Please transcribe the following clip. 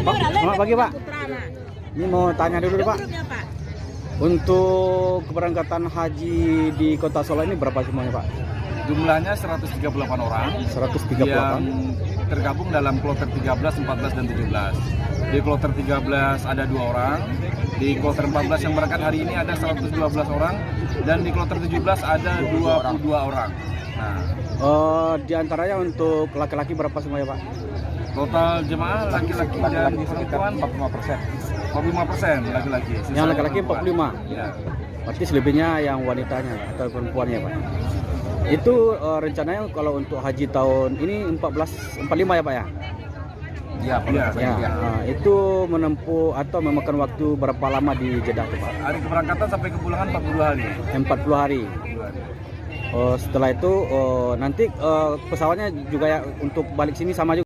Pak, selamat pagi Pak. Ini mau tanya dulu Pak. Untuk keberangkatan haji di Kota Solo ini berapa semuanya Pak? Jumlahnya 138 orang 138. yang tergabung dalam kloter 13, 14, dan 17. Di kloter 13 ada 2 orang, di kloter 14 yang berangkat hari ini ada 112 orang, dan di kloter 17 ada 22 orang. Nah, Di antaranya untuk laki-laki berapa semuanya Pak? total jemaah laki-laki dan perempuan 45%. 45% laki-laki. Yang laki-laki 45. Ya. Berarti selebihnya yang wanitanya atau perempuannya Pak. Itu rencananya kalau untuk haji tahun ini 45 ya Pak ya? Iya, Ya, itu menempuh atau memakan waktu berapa lama di Jeddah tuh Pak? Hari keberangkatan sampai kepulangan 40 hari. 40 hari. Setelah itu nanti pesawatnya juga ya untuk balik sini sama juga.